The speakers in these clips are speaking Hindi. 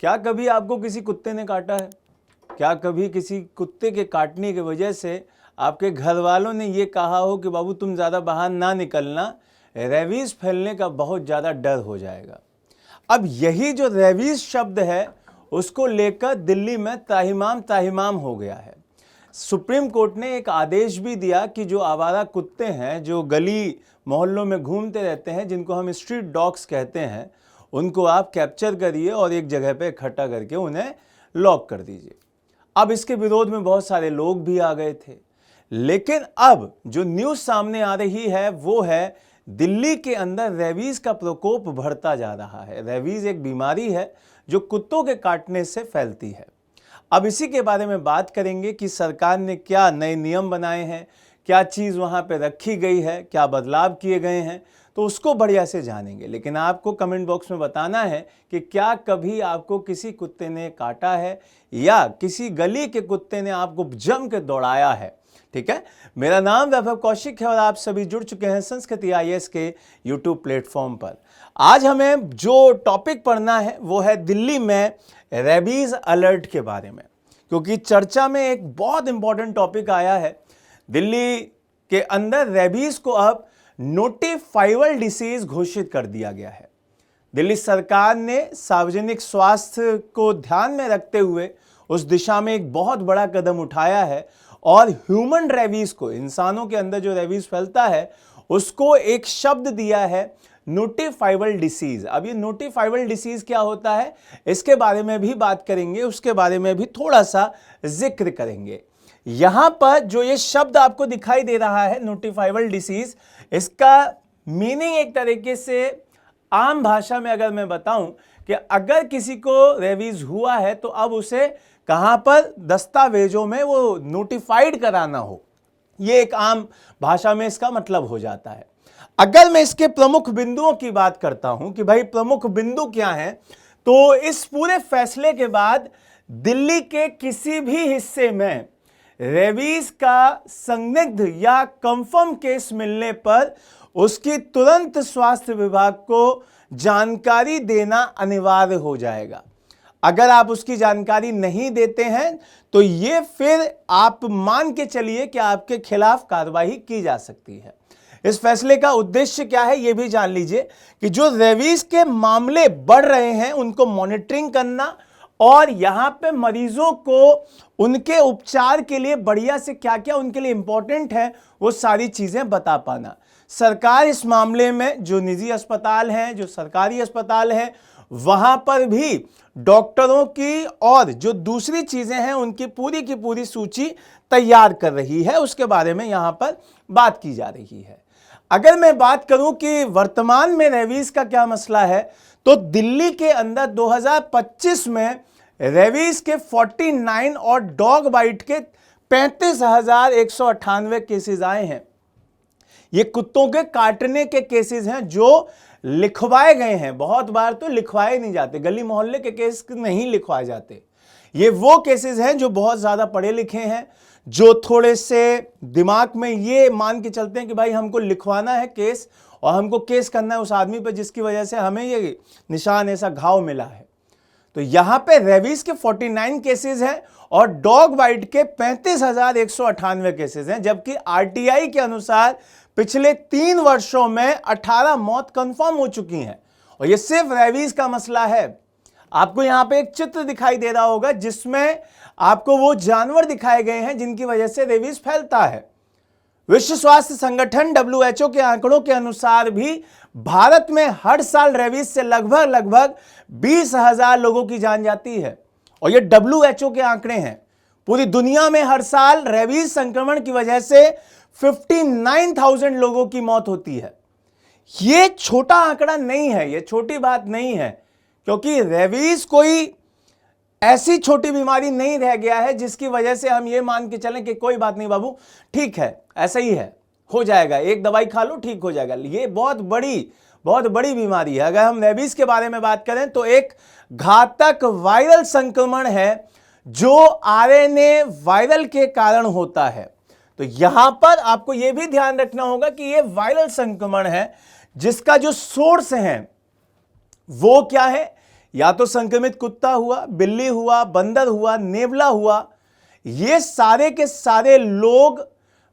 क्या कभी आपको किसी कुत्ते ने काटा है? क्या कभी किसी कुत्ते के काटने की वजह से आपके घर वालों ने ये कहा हो कि बाबू तुम ज़्यादा बाहर ना निकलना, रेबीज़ फैलने का बहुत ज़्यादा डर हो जाएगा। अब यही जो रेबीज़ शब्द है उसको लेकर दिल्ली में ताहिमाम ताहिमाम हो गया है। सुप्रीम कोर्ट ने एक आदेश भी दिया कि जो आवारा कुत्ते हैं, जो गली मोहल्लों में घूमते रहते हैं, जिनको हम स्ट्रीट डॉग्स कहते हैं, उनको आप कैप्चर करिए और एक जगह पे इकट्ठा करके उन्हें लॉक कर दीजिए। अब इसके विरोध में बहुत सारे लोग भी आ गए थे, लेकिन अब जो न्यूज़ सामने आ रही है वो है दिल्ली के अंदर रेबीज़ का प्रकोप बढ़ता जा रहा है। रेबीज़ एक बीमारी है जो कुत्तों के काटने से फैलती है। अब इसी के बारे में बात करेंगे कि सरकार ने क्या नए नियम बनाए हैं, क्या चीज़ वहाँ पे रखी गई है, क्या बदलाव किए गए हैं, तो उसको बढ़िया से जानेंगे। लेकिन आपको कमेंट बॉक्स में बताना है कि क्या कभी आपको किसी कुत्ते ने काटा है या किसी गली के कुत्ते ने आपको जम के दौड़ाया है। ठीक है, मेरा नाम वैभव कौशिक है और आप सभी जुड़ चुके हैं संस्कृति IAS के YouTube प्लेटफॉर्म पर। आज हमें जो टॉपिक पढ़ना है वो है दिल्ली में रेबीज़ अलर्ट के बारे में, क्योंकि चर्चा में एक बहुत इंपॉर्टेंट टॉपिक आया है। दिल्ली के अंदर रेबीज़ को अब नोटिफाइबल डिसीज घोषित कर दिया गया है। दिल्ली सरकार ने सार्वजनिक स्वास्थ्य को ध्यान में रखते हुए उस दिशा में एक बहुत बड़ा कदम उठाया है और ह्यूमन रेबीज़ को, इंसानों के अंदर जो रेबीज़ फैलता है, उसको एक शब्द दिया है नोटिफाइबल डिसीज। अब ये नोटिफाइबल डिसीज क्या होता है इसके बारे में भी बात करेंगे, उसके बारे में भी थोड़ा सा जिक्र करेंगे। यहां पर जो ये शब्द आपको दिखाई दे रहा है नोटिफाइबल डिसीज, इसका मीनिंग एक तरीके से आम भाषा में अगर मैं बताऊं कि अगर किसी को रेबीज हुआ है तो अब उसे कहां पर दस्तावेजों में वो नोटिफाइड कराना हो, ये एक आम भाषा में इसका मतलब हो जाता है। अगर मैं इसके प्रमुख बिंदुओं की बात करता हूं कि भाई प्रमुख बिंदु क्या हैं, तो इस पूरे फैसले के बाद दिल्ली के किसी भी हिस्से में रेबीज का संदिग्ध या कंफर्म केस मिलने पर उसकी तुरंत स्वास्थ्य विभाग को जानकारी देना अनिवार्य हो जाएगा। अगर आप उसकी जानकारी नहीं देते हैं तो ये फिर आप मान के चलिए कि आपके खिलाफ कार्रवाई की जा सकती है। इस फैसले का उद्देश्य क्या है ये भी जान लीजिए कि जो रेबीज के मामले बढ़ रहे हैं उनको मॉनिटरिंग करना और यहां पे मरीजों को उनके उपचार के लिए बढ़िया से क्या क्या उनके लिए इंपॉर्टेंट है वो सारी चीजें बता पाना। सरकार इस मामले में जो निजी अस्पताल हैं, जो सरकारी अस्पताल हैं, वहां पर भी डॉक्टरों की और जो दूसरी चीजें हैं उनकी की पूरी सूची तैयार कर रही है। उसके बारे में यहां पर बात की जा रही है। अगर मैं बात करूं कि वर्तमान में रेबीज का क्या मसला है, तो दिल्ली के अंदर 2025 में रेबीज के 49 और डॉग बाइट के 35,198 केसेस आए हैं। ये कुत्तों के काटने के केसेस हैं जो लिखवाए गए हैं। बहुत बार तो लिखवाए नहीं जाते, गली मोहल्ले के केस नहीं लिखवाए जाते। ये वो केसेस हैं जो बहुत ज्यादा पढ़े लिखे हैं, जो थोड़े से दिमाग में ये मान के चलते हैं कि भाई हमको लिखवाना है केस और हमको केस करना है उस आदमी पर जिसकी वजह से हमें ये निशान, ऐसा घाव मिला है। तो यहां पे रेबीज के 49 केसेस हैं और डॉग बाइट के 35,198 केसेस हैं, जबकि RTI के अनुसार पिछले 3 वर्षों में 18 मौत कंफर्म हो चुकी हैं। और ये सिर्फ रेबीज का मसला है। आपको यहां पे एक चित्र दिखाई दे रहा होगा जिसमें आपको वो जानवर दिखाए गए हैं जिनकी वजह से रेबीज फैलता है। विश्व स्वास्थ्य संगठन WHO के आंकड़ों के अनुसार भी भारत में हर साल रेबीज से लगभग 20,000 लोगों की जान जाती है। और ये WHO के आंकड़े हैं। पूरी दुनिया में हर साल रेबीज संक्रमण की वजह से 59,000 लोगों की मौत होती है। ये छोटा आंकड़ा नहीं है, ये छोटी बात नहीं है, क्योंकि रेबीज कोई ऐसी छोटी बीमारी नहीं रह गया है जिसकी वजह से हम ये मान के चलें कि कोई बात नहीं बाबू, ठीक है, ऐसा ही है, हो जाएगा, एक दवाई खा लो ठीक हो जाएगा। ये बहुत बड़ी बीमारी है। अगर हम रेबीज के बारे में बात करें तो एक घातक वायरल संक्रमण है जो RNA वायरल के कारण होता है। तो यहां पर आपको यह भी ध्यान रखना होगा कि यह वायरल संक्रमण है जिसका जो सोर्स है वो क्या है, या तो संक्रमित कुत्ता हुआ, बिल्ली हुआ, बंदर हुआ, नेवला हुआ, ये सारे के सारे लोग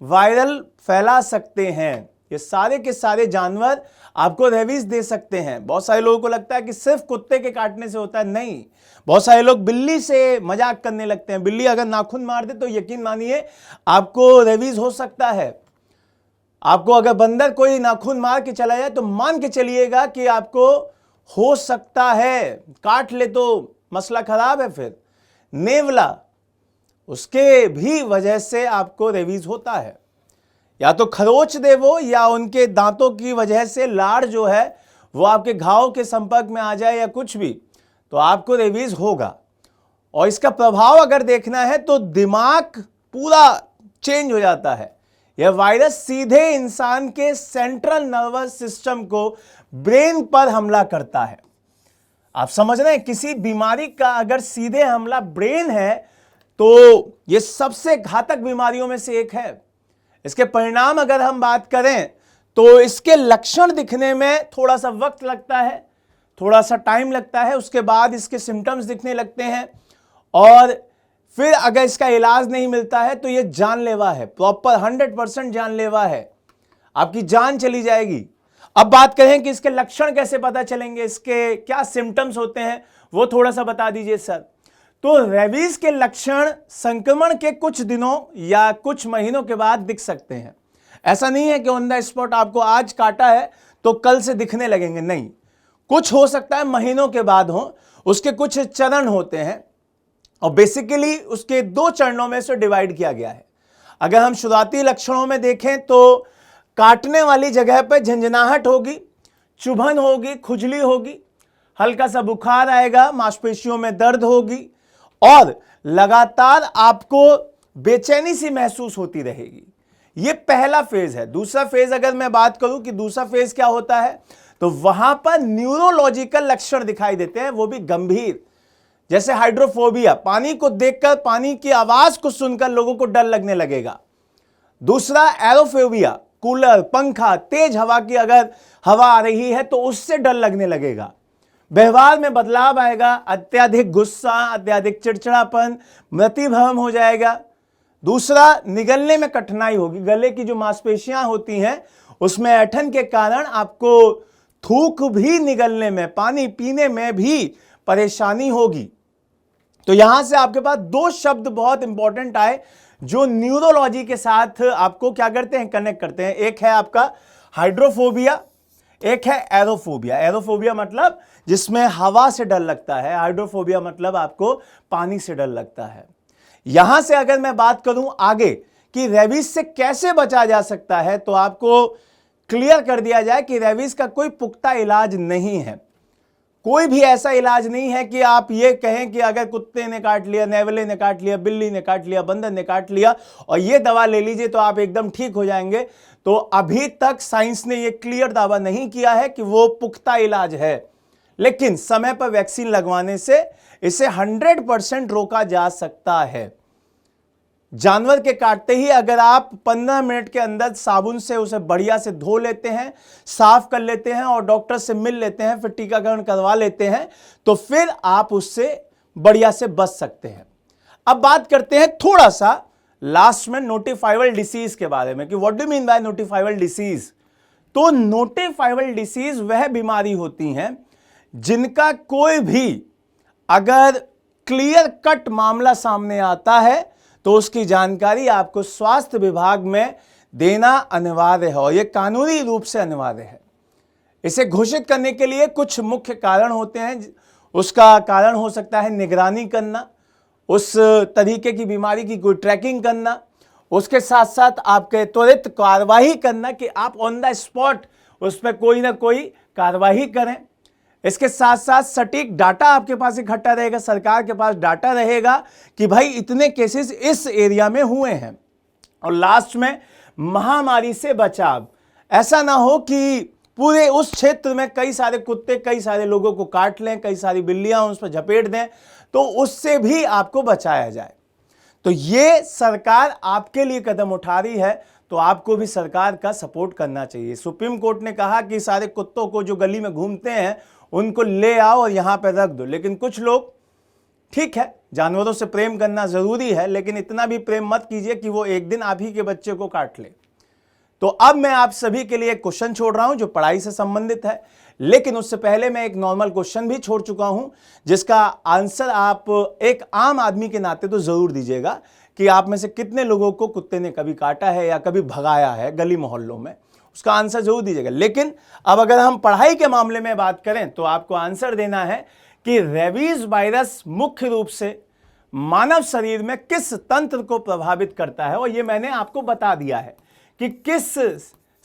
वायरल फैला सकते हैं। ये सारे के सारे जानवर आपको रेबीज दे सकते हैं। बहुत सारे लोगों को लगता है कि सिर्फ कुत्ते के काटने से होता है, नहीं। बहुत सारे लोग बिल्ली से मजाक करने लगते हैं, बिल्ली अगर नाखून मार दे तो यकीन मानिए आपको रेबीज हो सकता है। आपको अगर बंदर कोई नाखून मार के चला जाए तो मान के चलिएगा कि आपको हो सकता है, काट ले तो मसला खराब है। फिर नेवला, उसके भी वजह से आपको रेबीज होता है। या तो खरोच दे वो, या उनके दांतों की वजह से लार जो है वो आपके घाव के संपर्क में आ जाए या कुछ भी, तो आपको रेबीज होगा। और इसका प्रभाव अगर देखना है तो दिमाग पूरा चेंज हो जाता है। यह वायरस सीधे इंसान के सेंट्रल नर्वस सिस्टम को, ब्रेन पर हमला करता है। आप समझ रहे हैं, किसी बीमारी का अगर सीधे हमला ब्रेन है तो यह सबसे घातक बीमारियों में से एक है। इसके परिणाम अगर हम बात करें तो इसके लक्षण दिखने में थोड़ा सा वक्त लगता है, थोड़ा सा टाइम लगता है, उसके बाद इसके सिम्टम्स दिखने लगते हैं। और फिर अगर इसका इलाज नहीं मिलता है तो यह जानलेवा है, प्रॉपर 100% जानलेवा है, आपकी जान चली जाएगी। अब बात करें कि इसके लक्षण कैसे पता चलेंगे, इसके क्या सिम्टम्स होते हैं, वो थोड़ा सा बता दीजिए सर। तो रेबीज के लक्षण संक्रमण के कुछ दिनों या कुछ महीनों के बाद दिख सकते हैं। ऐसा नहीं है कि ऑन द स्पॉट आपको आज काटा है तो कल से दिखने लगेंगे, नहीं। कुछ हो सकता है महीनों के बाद हो, उसके कुछ चरण होते हैं और बेसिकली उसके 2 चरणों में से डिवाइड किया गया है। अगर हम शुरुआती लक्षणों में देखें तो काटने वाली जगह पर झंझनाहट होगी, चुभन होगी, खुजली होगी, हल्का सा बुखार आएगा, मांसपेशियों में दर्द होगी और लगातार आपको बेचैनी सी महसूस होती रहेगी। यह पहला फेज है। दूसरा फेज अगर मैं बात करूं कि दूसरा फेज क्या होता है, तो वहां पर न्यूरोलॉजिकल लक्षण दिखाई देते हैं, वो भी गंभीर, जैसे हाइड्रोफोबिया, पानी को देखकर, पानी की आवाज को सुनकर लोगों को डर लगने लगेगा। दूसरा एरोफोबिया, कूलर, पंखा, तेज हवा की अगर हवा आ रही है तो उससे डर लगने लगेगा। व्यवहार में बदलाव आएगा, अत्यधिक गुस्सा, अत्यधिक चिड़चिड़ापन, मतिभ्रम हो जाएगा। दूसरा, निगलने में कठिनाई होगी, गले की जो मांसपेशियां होती हैं उसमें ऐंठन के कारण आपको थूक भी निगलने में, पानी पीने में भी परेशानी होगी। तो यहां से आपके पास 2 शब्द बहुत इंपॉर्टेंट आए जो न्यूरोलॉजी के साथ आपको क्या करते हैं, कनेक्ट करते हैं। एक है आपका हाइड्रोफोबिया, एक है एरोफोबिया। एरोफोबिया मतलब जिसमें हवा से डर लगता है, हाइड्रोफोबिया मतलब आपको पानी से डर लगता है। यहां से अगर मैं बात करूं आगे कि रेबीज से कैसे बचा जा सकता है, तो आपको क्लियर कर दिया जाए कि रेबीज का कोई पुख्ता इलाज नहीं है। कोई भी ऐसा इलाज नहीं है कि आप ये कहें कि अगर कुत्ते ने काट लिया, नेवले ने काट लिया, बिल्ली ने काट लिया, बंदर ने काट लिया और ये दवा ले लीजिए तो आप एकदम ठीक हो जाएंगे। तो अभी तक साइंस ने ये क्लियर दावा नहीं किया है कि वो पुख्ता इलाज है, लेकिन समय पर वैक्सीन लगवाने से इसे 100% रोका जा सकता है। जानवर के काटते ही अगर आप 15 मिनट के अंदर साबुन से उसे बढ़िया से धो लेते हैं, साफ कर लेते हैं और डॉक्टर से मिल लेते हैं, फिर टीकाकरण करवा लेते हैं, तो फिर आप उससे बढ़िया से बच सकते हैं। अब बात करते हैं थोड़ा सा लास्ट में नोटिफाइबल डिसीज के बारे में कि what do mean by notifiable disease. तो नोटिफाइबल डिसीज वह बीमारी होती हैं जिनका कोई भी अगर क्लियर कट मामला सामने आता है तो उसकी जानकारी आपको स्वास्थ्य विभाग में देना अनिवार्य है और यह कानूनी रूप से अनिवार्य है। इसे घोषित करने के लिए कुछ मुख्य कारण होते हैं। उसका कारण हो सकता है निगरानी करना, उस तरीके की बीमारी की कोई ट्रैकिंग करना, उसके साथ साथ आपके त्वरित कार्रवाई करना कि आप ऑन द स्पॉट उस पर कोई ना कोई कार्रवाई करें। इसके साथ साथ सटीक डाटा आपके पास इकट्ठा रहेगा, सरकार के पास डाटा रहेगा कि भाई इतने केसेस इस एरिया में हुए हैं। और लास्ट में महामारी से बचाव, ऐसा ना हो कि पूरे उस क्षेत्र में कई सारे कुत्ते कई सारे लोगों को काट लें, कई सारी बिल्लियां उस पर झपेट दें, तो उससे भी आपको बचाया जाए। तो ये सरकार आपके लिए कदम उठा रही है, तो आपको भी सरकार का सपोर्ट करना चाहिए। सुप्रीम कोर्ट ने कहा कि सारे कुत्तों को जो गली में घूमते हैं उनको ले आओ और यहां पे रख दो। लेकिन कुछ लोग, ठीक है, जानवरों से प्रेम करना जरूरी है, लेकिन इतना भी प्रेम मत कीजिए कि वो एक दिन आप ही के बच्चे को काट ले। तो अब मैं आप सभी के लिए एक क्वेश्चन छोड़ रहा हूं जो पढ़ाई से संबंधित है, लेकिन उससे पहले मैं एक नॉर्मल क्वेश्चन भी छोड़ चुका हूं जिसका आंसर आप एक आम आदमी के नाते तो जरूर दीजिएगा कि आप में से कितने लोगों को कुत्ते ने कभी काटा है या कभी भगाया है गली मोहल्लों में। उसका आंसर जरूर दीजिएगा। लेकिन अब अगर हम पढ़ाई के मामले में बात करें तो आपको आंसर देना है कि रेबीज वायरस मुख्य रूप से मानव शरीर में किस तंत्र को प्रभावित करता है, और यह मैंने आपको बता दिया है कि किस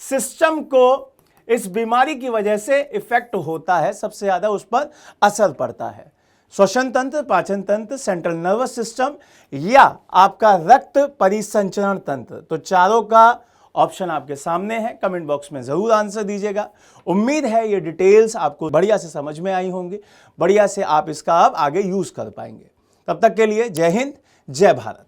सिस्टम को इस बीमारी की वजह से इफेक्ट होता है, सबसे ज्यादा उस पर असर पड़ता है। श्वसन तंत्र, पाचन तंत्र, सेंट्रल नर्वस सिस्टम या आपका रक्त परिसंचरण तंत्र। तो चारों का ऑप्शन आपके सामने है, कमेंट बॉक्स में जरूर आंसर दीजिएगा। उम्मीद है ये डिटेल्स आपको बढ़िया से समझ में आई होंगी, बढ़िया से आप इसका अब आगे यूज कर पाएंगे। तब तक के लिए जय हिंद, जय भारत।